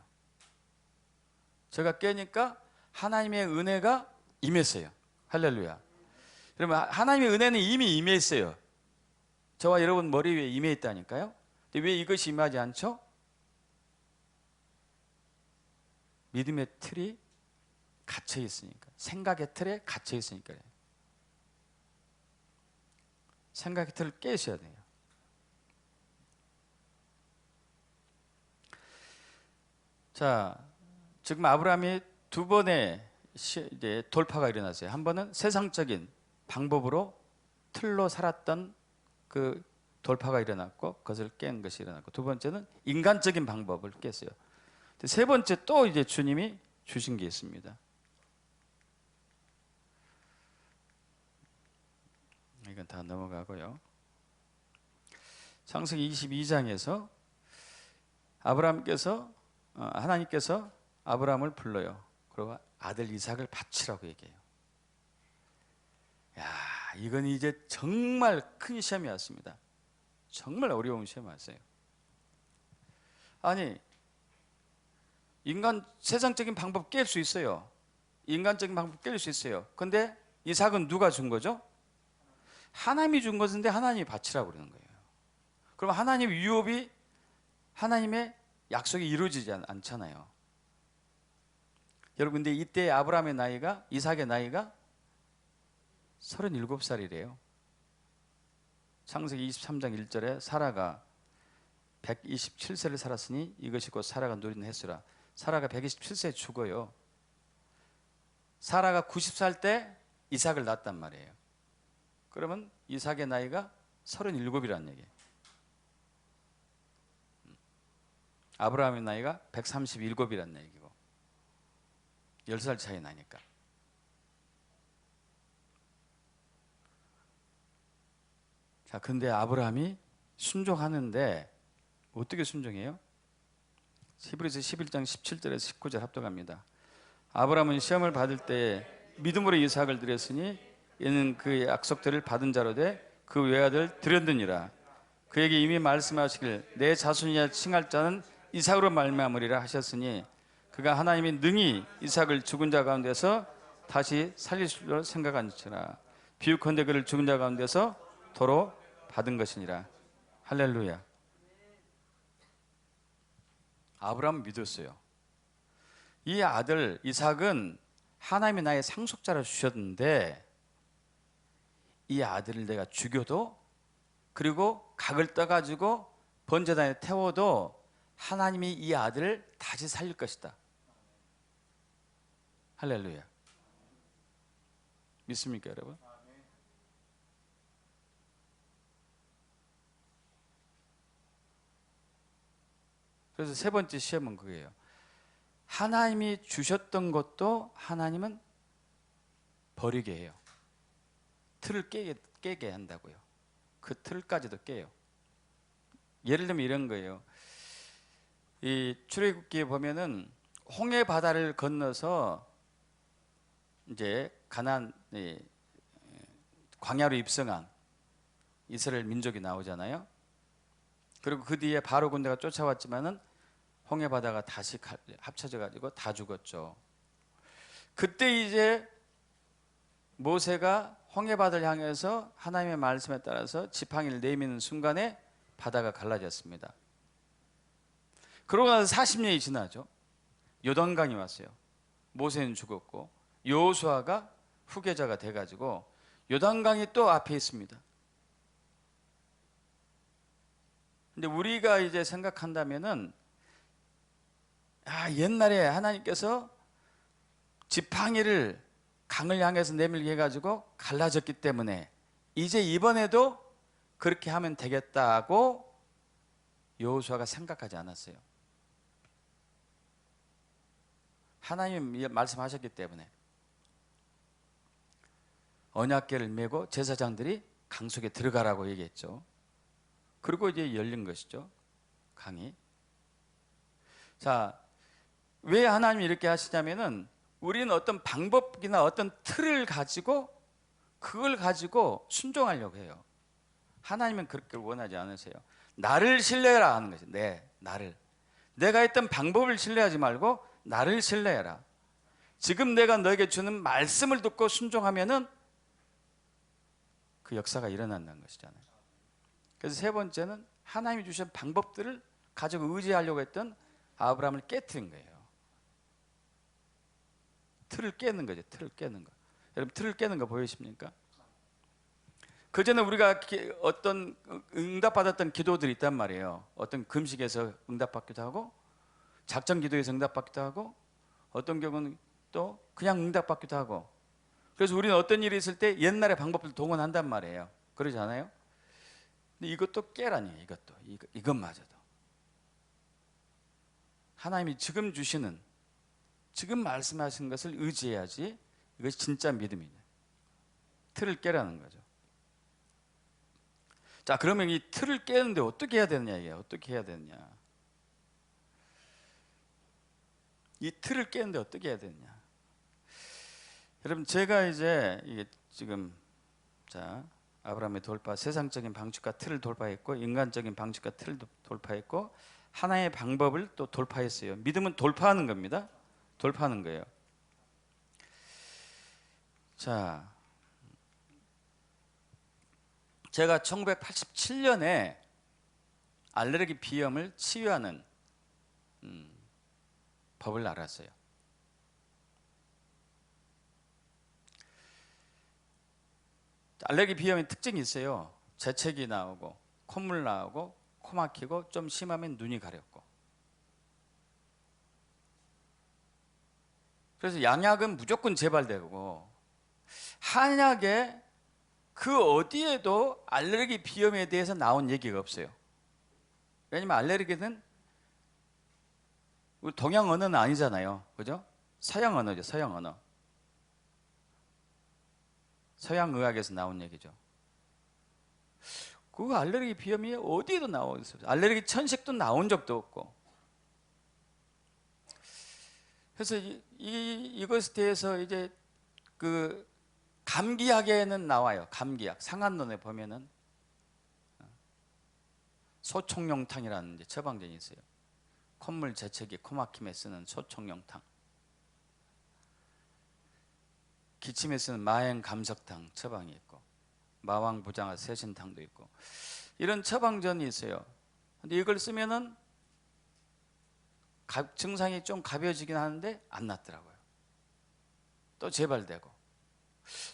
제가 깨니까 하나님의 은혜가 임했어요. 할렐루야. 그러면 하나님의 은혜는 이미 임했어요. 저와 여러분 머리 위에 임해 있다니까요. 근데 왜 이것이 임하지 않죠? 믿음의 틀이 갇혀 있으니까. 생각의 틀에 갇혀 있으니까. 생각의 틀을 깨셔야 돼요. 자, 지금 아브라함이 두 번의 이제 돌파가 일어났어요. 한 번은 세상적인 방법으로 틀로 살았던 그 돌파가 일어났고, 그것을 깬 것이 일어났고, 두 번째는 인간적인 방법을 깼어요. 세 번째 또 이제 주님이 주신 게 있습니다. 이건 다 넘어가고요. 창세기 22장에서 하나님께서 아브라함을 불러요. 그리고 아들 이삭을 바치라고 얘기해요. 야, 이건 이제 정말 큰 시험이 왔습니다. 정말 어려운 시험이 왔어요. 아니, 인간 세상적인 방법 깰 수 있어요. 인간적인 방법 깰 수 있어요. 근데 이삭은 누가 준 거죠? 하나님이 준 것인데 하나님이 바치라고 그러는 거예요. 그럼 하나님 유업이 하나님의 약속이 이루어지지 않잖아요. 여러분, 근데 이때 아브라함의 나이가, 이삭의 나이가 37살이래요. 창세기 23장 1절에 사라가 127세를 살았으니 이것이 곧 사라가 누리는 횟수라. 사라가 127세에 죽어요. 사라가 90살 때 이삭을 낳았단 말이에요. 그러면 이삭의 나이가 37이라는 얘기예요. 아브라함의 나이가 137이라는 얘기고 10살 차이 나니까. 자, 근데 아브라함이 순종하는데 어떻게 순종해요? 히브리서 11장 17절에서 19절 합독합니다. 아브라함은 시험을 받을 때 믿음으로 이삭을 드렸으니 이는 그의 약속들을 받은 자로 돼 그 외아들 드렸느니라. 그에게 이미 말씀하시길 내 자손이야 칭할 자는 이삭으로 말미암으리라 하셨으니 그가 하나님이 능히 이삭을 죽은 자 가운데서 다시 살릴 줄 생각한지라. 비유컨대 그를 죽은 자 가운데서 도로 받은 것이니라. 할렐루야. 아브라함은 믿었어요. 이 아들 이삭은 하나님이 나의 상속자라 주셨는데 이 아들을 내가 죽여도 그리고 각을 떠가지고 번제단에 태워도 하나님이 이 아들을 다시 살릴 것이다. 할렐루야. 믿습니까, 여러분? 그래서 세 번째 시험은 그거예요. 하나님이 주셨던 것도 하나님은 버리게 해요. 틀을 깨게 한다고요. 그 틀까지도 깨요. 예를 들면 이런 거예요. 이 출애굽기에 보면은 홍해 바다를 건너서 이제 가나안 광야로 입성한 이스라엘 민족이 나오잖아요. 그리고 그 뒤에 바로 군대가 쫓아왔지만은 홍해 바다가 다시 합쳐져 가지고 다 죽었죠. 그때 이제 모세가 홍해 바다를 향해서 하나님의 말씀에 따라서 지팡이를 내미는 순간에 바다가 갈라졌습니다. 그러고 나서 40년이 지나죠. 요단강이 왔어요. 모세는 죽었고 여호수아가 후계자가 돼가지고 요단강이 또 앞에 있습니다. 근데 우리가 이제 생각한다면은 옛날에 하나님께서 지팡이를 강을 향해서 내밀게 해가지고 갈라졌기 때문에 이제 이번에도 그렇게 하면 되겠다고 여호수아가 생각하지 않았어요. 하나님이 말씀하셨기 때문에 언약궤를 메고 제사장들이 강 속에 들어가라고 얘기했죠. 그리고 이제 열린 것이죠, 강이. 자, 왜 하나님이 이렇게 하시냐면은 우리는 어떤 방법이나 어떤 틀을 가지고 그걸 가지고 순종하려고 해요. 하나님은 그렇게 원하지 않으세요. 나를 신뢰해라 하는 거죠. 나를. 내가 했던 방법을 신뢰하지 말고 나를 신뢰해라. 지금 내가 너에게 주는 말씀을 듣고 순종하면은 그 역사가 일어난다는 것이잖아요. 그래서 세 번째는 하나님이 주신 방법들을 가지고 의지하려고 했던 아브라함을 깨트린 거예요. 틀을 깨는 거죠. 틀을 깨는 거. 여러분, 틀을 깨는 거 보이십니까? 그 전에 우리가 어떤 응답받았던 기도들이 있단 말이에요. 어떤 금식에서 응답받기도 하고 작전 기도에서 응답받기도 하고 어떤 경우는 또 그냥 응답받기도 하고. 그래서 우리는 어떤 일이 있을 때 옛날의 방법을 동원한단 말이에요. 그러지 않아요? 근데 이것도 깨라니에요. 이것마저도 하나님이 지금 주시는, 지금 말씀하신 것을 의지해야지 이것이 진짜 믿음이에요. 틀을 깨라는 거죠. 자, 그러면 이 틀을 깨는데 어떻게 해야 되느냐, 이게 어떻게 해야 되느냐. 이 틀을 깨는데 어떻게 해야 되느냐. 여러분, 제가 이제 이게 지금 아브라함의 돌파, 세상적인 방식과 틀을 돌파했고 인간적인 방식과 틀을 돌파했고 하나의 방법을 또 돌파했어요. 믿음은 돌파하는 겁니다. 돌파하는 거예요. 자, 제가 1987년에 알레르기 비염을 치유하는 법을 알았어요. 알레르기 비염의 특징이 있어요. 재채기 나오고 콧물 나오고 코 막히고 좀 심하면 눈이 가렵고. 그래서 양약은 무조건 재발되고 한약에 그 어디에도 알레르기 비염에 대해서 나온 얘기가 없어요. 왜냐면 알레르기는 우리 동양 언어는 아니잖아요. 그죠? 서양 언어죠. 서양 언어. 서양 의학에서 나온 얘기죠. 그 알레르기 비염이 어디에도 나온 없어요. 알레르기 천식도 나온 적도 없고. 그래서 이것에 대해서 이제 그 감기약에는 나와요. 감기약. 상한론에 보면은 소총용탕이라는 이제 처방전이 있어요. 콧물 재채기, 코막힘에 쓰는 소총용탕. 기침에 쓰는 마행감석탕 처방이 있고, 마왕부장화 세신탕도 있고, 이런 처방전이 있어요. 근데 이걸 쓰면은 증상이 좀 가벼워지긴 하는데 안 낫더라고요. 또 재발되고.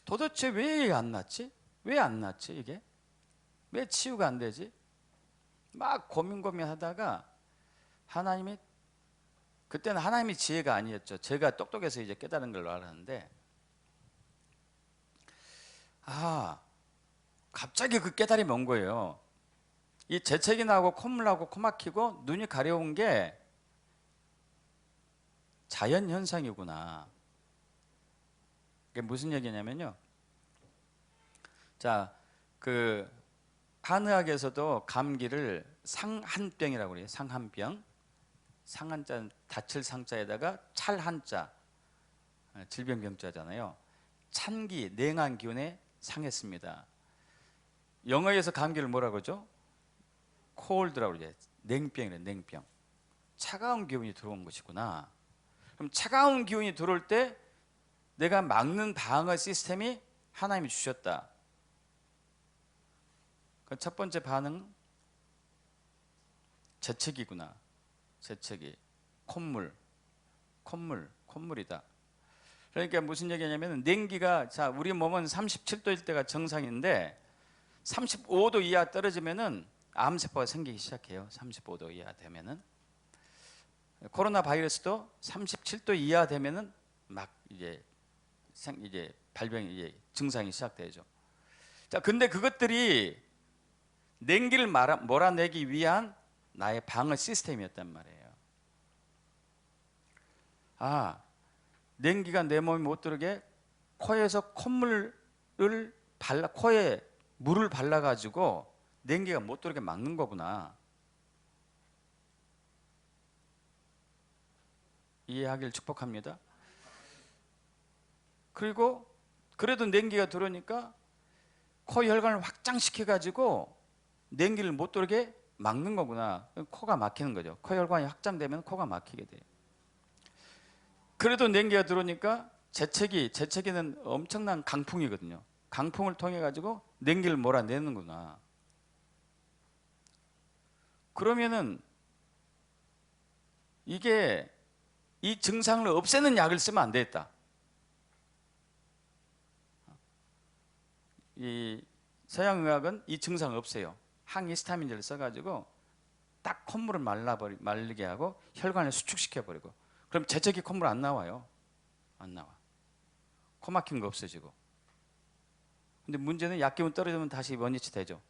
도대체 왜 안 낫지? 왜 안 낫지 이게? 왜 치유가 안 되지? 막 고민하다가 하나님이, 그때는 하나님이 지혜가 아니었죠. 제가 똑똑해서 이제 깨달은 걸로 알았는데, 갑자기 그 깨달음이 온 거예요. 이 재채기 나고 콧물 나고 코 막히고 눈이 가려운 게 자연 현상이구나. 그게 무슨 얘기냐면요. 자, 그 한의학에서도 감기를 상한병이라고 그래요. 상한병. 상한자, 다칠 상자에다가 찰한자, 질병병자잖아요. 찬기, 냉한 기운에 상했습니다. 영어에서 감기를 뭐라고 하죠? cold라고 그러죠. 냉병이래, 냉병. 차가운 기운이 들어온 것이구나. 그럼 차가운 기운이 들어올 때 내가 막는 방어 시스템이 하나님이 주셨다. 그 첫 번째 반응, 재채기구나. 재채기, 콧물이다. 그러니까 무슨 얘기냐면 냉기가, 자, 우리 몸은 37도일 때가 정상인데 35도 이하 떨어지면은 암세포가 생기기 시작해요. 35도 이하 되면은. 코로나 바이러스도 37도 이하 되면은 막 이제 발병이, 이제 증상이 시작되죠. 자, 근데 그것들이 냉기를 몰아내기 위한 나의 방어 시스템이었단 말이에요. 냉기가 내 몸에 못 들어게 코에서 코에 물을 발라가지고 냉기가 못 들어게 막는 거구나. 이해하길 축복합니다. 그리고 그래도 냉기가 들어오니까 코 혈관을 확장시켜가지고 냉기를 못 들어게 막는 거구나. 코가 막히는 거죠. 코 혈관이 확장되면 코가 막히게 돼요. 그래도 냉기가 들어오니까 재채기는 엄청난 강풍이거든요. 강풍을 통해 가지고 냉기를 몰아내는구나. 그러면은 이게 이 증상을 없애는 약을 쓰면 안 되겠다. 이 서양의학은 이 증상을 없애요. 항히스타민제를 써가지고 딱 콧물을 말리게 하고 혈관을 수축시켜버리고, 그럼 재채기 콧물 안 나와요. 안 나와. 코 막힌 거 없어지고. 근데 문제는 약기운 떨어지면 다시 원위치 되죠.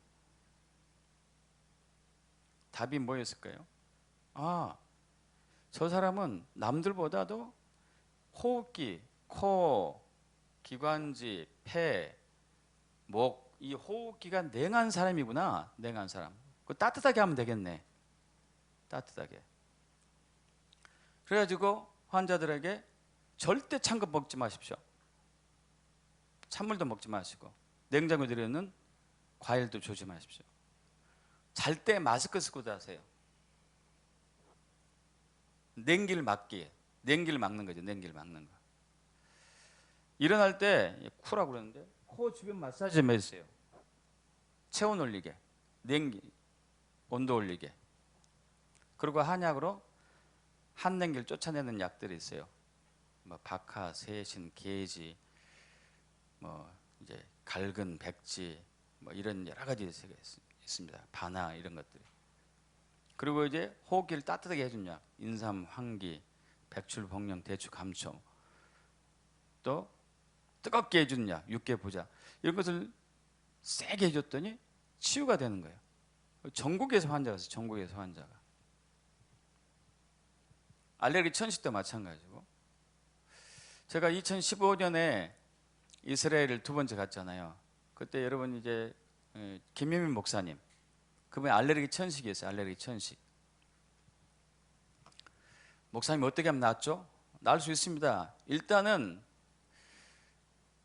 답이 뭐였을까요? 저 사람은 남들보다도 호흡기, 코, 기관지, 폐, 목, 이 호흡기가 냉한 사람이구나. 냉한 사람. 그 따뜻하게 하면 되겠네. 따뜻하게. 그래가지고 환자들에게 절대 찬 거 먹지 마십시오. 찬물도 먹지 마시고, 냉장고에 들어있는 과일도 조심하십시오. 잘 때 마스크 쓰고 자세요. 냉기를 막는 거죠. 냉기를 막는 거. 일어날 때 쿠라고 그러는데 코 주변 마사지 좀 해주세요. 체온 올리게, 냉기, 온도 올리게. 그리고 한약으로 한냉기를 쫓아내는 약들이 있어요. 뭐 박하, 세신, 계지, 뭐 이제 갈근, 백지, 뭐 이런 여러 가지 있습니다. 바나 이런 것들이. 그리고 이제 호흡기를 따뜻하게 해준 약, 인삼, 황기, 백출, 복령, 대추, 감초, 또 뜨겁게 해주는 약, 육개부자, 이런 것을 세게 해줬더니 치유가 되는 거예요. 전국에서 환자가 있어요. 전국에서 환자가. 알레르기 천식도 마찬가지고. 제가 2015년에 이스라엘을 2번째 갔잖아요. 그때 여러분 이제 김유민 목사님, 그분이 알레르기 천식이었어요. 알레르기 천식. 목사님 어떻게 하면 낫죠? 나을 수 있습니다. 일단은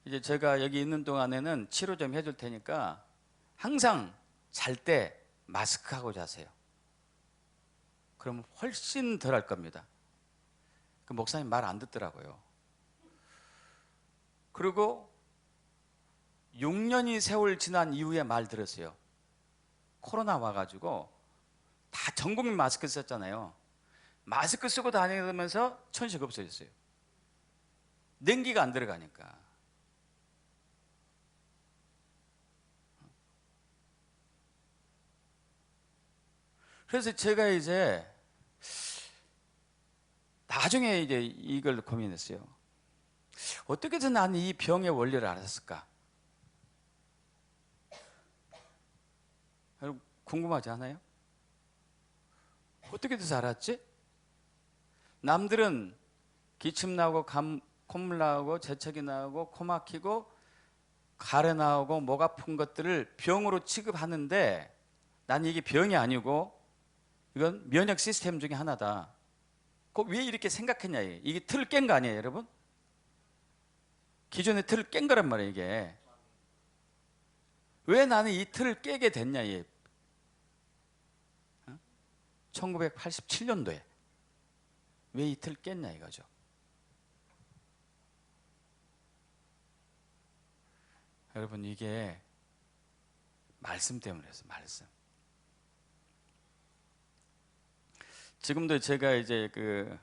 이제 제가 여기 있는 동안에는 치료 좀 해줄 테니까 항상 잘 때 마스크 하고 자세요. 그러면 훨씬 덜 할 겁니다. 그 목사님 말 안 듣더라고요. 그리고 6년이 세월 지난 이후에 말 들었어요. 코로나 와가지고 다 전 국민 마스크 썼잖아요. 마스크 쓰고 다니면서 천식 없어졌어요. 냉기가 안 들어가니까. 그래서 제가 이제 나중에 이제 이걸 고민했어요. 어떻게 해서 나는 이 병의 원리를 알았을까? 여러분 궁금하지 않아요? 어떻게 해서 알았지? 남들은 기침 나오고 콧물 나오고 재채기 나오고 코 막히고 가래 나오고 목 아픈 것들을 병으로 취급하는데 나는 이게 병이 아니고 이건 면역 시스템 중에 하나다. 왜 이렇게 생각했냐? 이게 틀을 깬 거 아니에요, 여러분? 기존의 틀을 깬 거란 말이에요, 이게. 왜 나는 이 틀을 깨게 됐냐? 1987년도에 왜 이 틀을 깼냐 이거죠. 여러분 이게 말씀 때문이었어요. 말씀. 지금도 제가 이제 그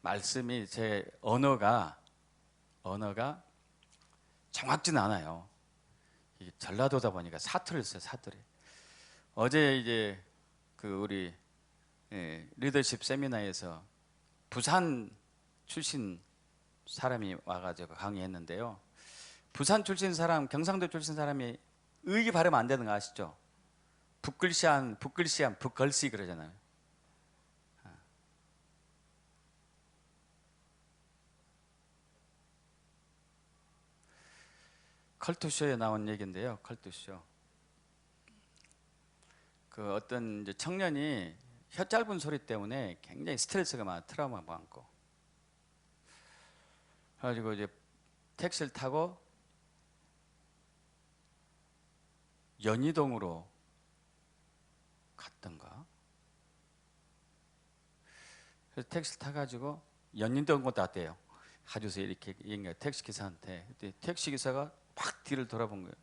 말씀이 제 언어가 정확지는 않아요. 이게 전라도다 보니까 사투리를 써요. 사투리. 어제 이제 그 우리 리더십 세미나에서 부산 출신 사람이 와가지고 강의했는데요. 부산 출신 사람, 경상도 출신 사람이 의기 발음 안 되는 거 아시죠? 북글씨한, 북걸씨 그러잖아요. 컬투쇼에 나온 얘기인데요. 컬투쇼. 그 어떤 이제 청년이 혀 짧은 소리 때문에 굉장히 스트레스가 많아, 트라우마 많고. 그래가지고 이제 택시를 타고 연희동으로 갔던가. 그래서 택시를 타가지고 연희동으로 왔대요. 가주서 이렇게 택시 기사한테. 택시 기사가 팍 뒤를 돌아본 거예요.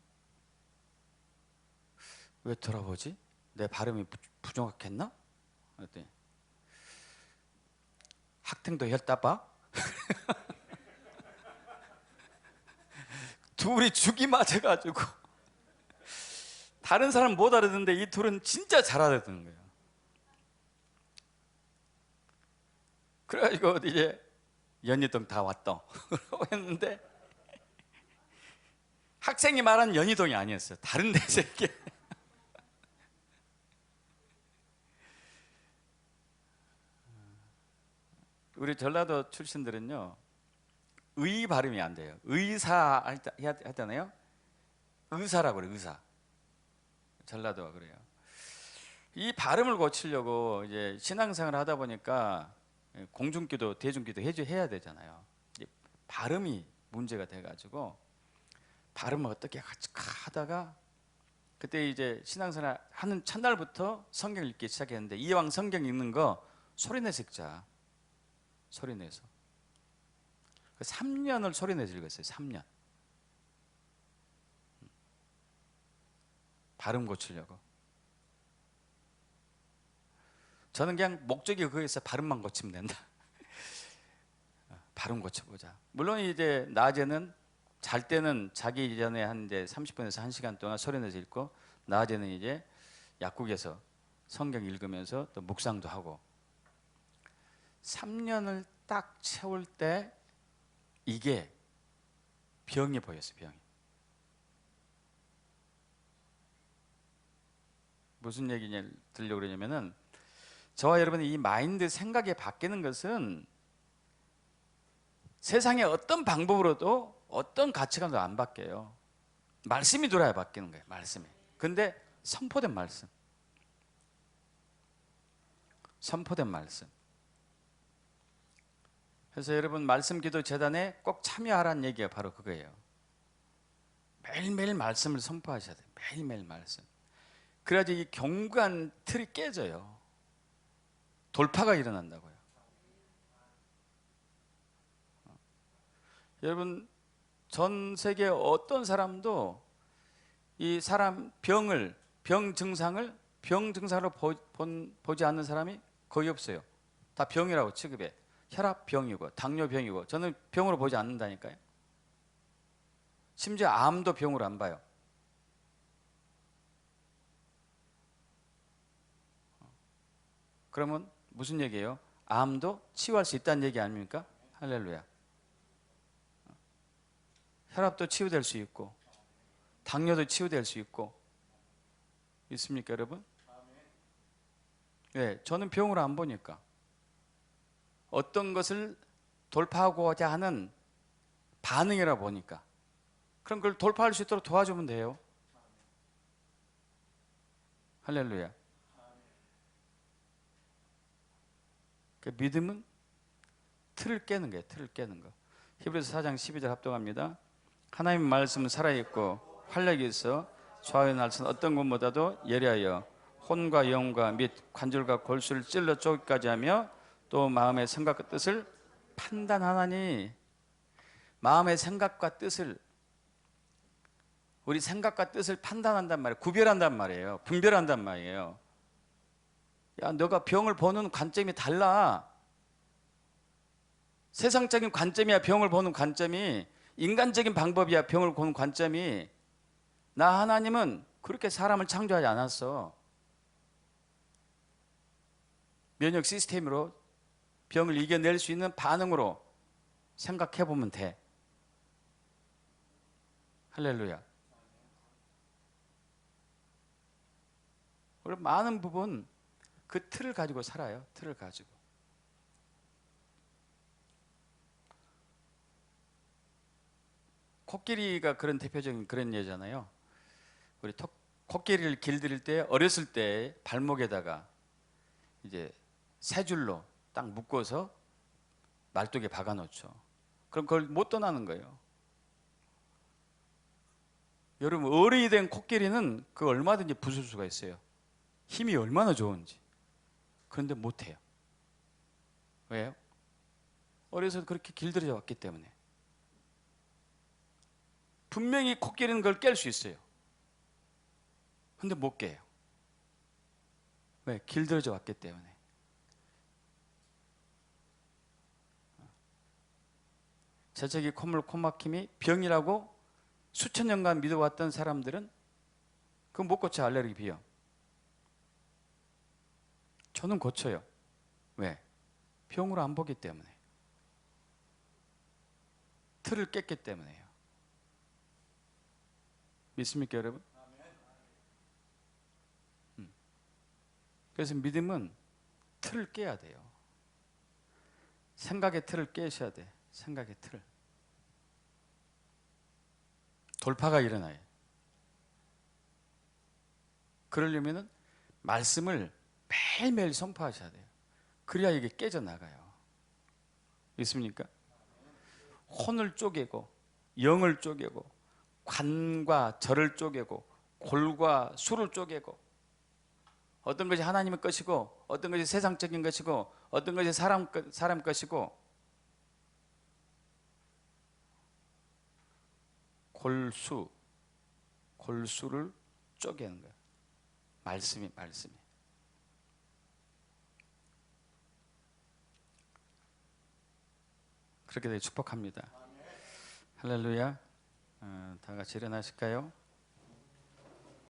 왜 돌아보지? 내 발음이 부정확했나? 그랬더니 학생도 혈따봐? 둘이 죽이 맞아가지고 다른 사람 못 알아듣는데 이 둘은 진짜 잘 알아듣는 거예요. 그래가지고 이제 연희동 다 왔다 했는데 학생이 말한 연희동이 아니었어요. 다른 데서 이렇게 우리 전라도 출신들은요 의 발음이 안 돼요. 의사 하잖아요. 의사라고 그래요. 의사. 전라도가 그래요. 이 발음을 고치려고 이제 신앙생활을 하다 보니까 공중기도 대중기도 해야 되잖아요. 발음이 문제가 돼가지고 발음을 어떻게 하다가 그때 이제 신앙생활 하는 첫날부터 성경 읽기 시작했는데 이왕 성경 읽는 거 소리내서 읽자. 소리내서. 3년을 소리내서 읽었어요. 3년. 발음 고치려고. 저는 그냥 목적이 그거에서 발음만 고치면 된다. 발음 고쳐보자. 물론 이제 낮에는 잘 때는 자기 전에 한 이제 30분에서 1시간 동안 소리내서 읽고, 낮에는 이제 약국에서 성경 읽으면서 또 묵상도 하고. 3년을 딱 채울 때 이게 병이 보였어요. 병이. 무슨 얘기를 들려고 그러냐면은, 저와 여러분의 이 마인드, 생각이 바뀌는 것은 세상의 어떤 방법으로도 어떤 가치관도 안 바뀌어요. 말씀이 들어야 바뀌는 거예요. 말씀이. 근데 선포된 말씀, 선포된 말씀. 그래서 여러분, 말씀 기도 재단에 꼭 참여하라는 얘기가 바로 그거예요. 매일매일 말씀을 선포하셔야 돼요. 매일매일 말씀. 그래야지 이 경관 틀이 깨져요. 돌파가 일어난다고요. 여러분, 전 세계 어떤 사람도 이 사람 병 증상을 병 증상으로 보지 않는 사람이 거의 없어요. 다 병이라고 취급해. 혈압병이고 당뇨병이고. 저는 병으로 보지 않는다니까요. 심지어 암도 병으로 안 봐요. 그러면 무슨 얘기예요? 암도 치유할 수 있다는 얘기 아닙니까? 할렐루야. 혈압도 치유될 수 있고, 당뇨도 치유될 수 있고. 있습니까, 여러분? 네, 저는 병으로 안 보니까. 어떤 것을 돌파하고자 하는 반응이라 보니까. 그럼 그걸 돌파할 수 있도록 도와주면 돼요. 할렐루야. 그 믿음은 틀을 깨는 거예요. 틀을 깨는 거. 히브리서 4장 12절 합독합니다. 하나님의 말씀은 살아있고 활력이 있어 좌우의 날선 어떤 것보다도 예리하여 혼과 영과 및 관절과 골수를 찔러 쪼기까지 하며 또 마음의 생각과 뜻을 판단하나니. 마음의 생각과 뜻을, 우리 생각과 뜻을 판단한단 말이에요. 구별한단 말이에요. 분별한단 말이에요. 야, 너가 병을 보는 관점이 달라. 세상적인 관점이야. 병을 보는 관점이, 인간적인 방법이야. 병을 보는 관점이. 나 하나님은 그렇게 사람을 창조하지 않았어. 면역 시스템으로 병을 이겨낼 수 있는 반응으로 생각해 보면 돼. 할렐루야. 우리 많은 부분 그 틀을 가지고 살아요. 틀을 가지고. 코끼리가 그런 대표적인 그런 예잖아요. 우리 코끼리를 길들일 때 어렸을 때 발목에다가 이제 세 줄로 딱 묶어서 말뚝에 박아 놓죠. 그럼 그걸 못 떠나는 거예요. 여러분, 어른이 된 코끼리는 그 얼마든지 부술 수가 있어요. 힘이 얼마나 좋은지. 그런데 못 해요. 왜요? 어려서 그렇게 길들여져 왔기 때문에. 분명히 코끼리는 그걸 깰 수 있어요. 근데 못 깨요. 왜? 길들여져 왔기 때문에. 재채기, 콧물, 코막힘이 병이라고 수천 년간 믿어왔던 사람들은 그거 못 고쳐. 알레르기 비염. 저는 고쳐요. 왜? 병으로 안 보기 때문에. 틀을 깼기 때문에요. 믿습니까, 여러분? 그래서 믿음은 틀을 깨야 돼요. 생각의 틀을 깨셔야 돼. 생각의 틀을. 돌파가 일어나요. 그러려면은 말씀을 매일매일 선포하셔야 돼요. 그래야 이게 깨져나가요. 있습니까? 혼을 쪼개고 영을 쪼개고 관과 절을 쪼개고 골과 수를 쪼개고, 어떤 것이 하나님의 것이고 어떤 것이 세상적인 것이고 어떤 것이 사람 것이고, 골수를 쪼개는 거예요. 말씀이. 그렇게 되게 축복합니다. 할렐루야. 다 같이 일어나실까요?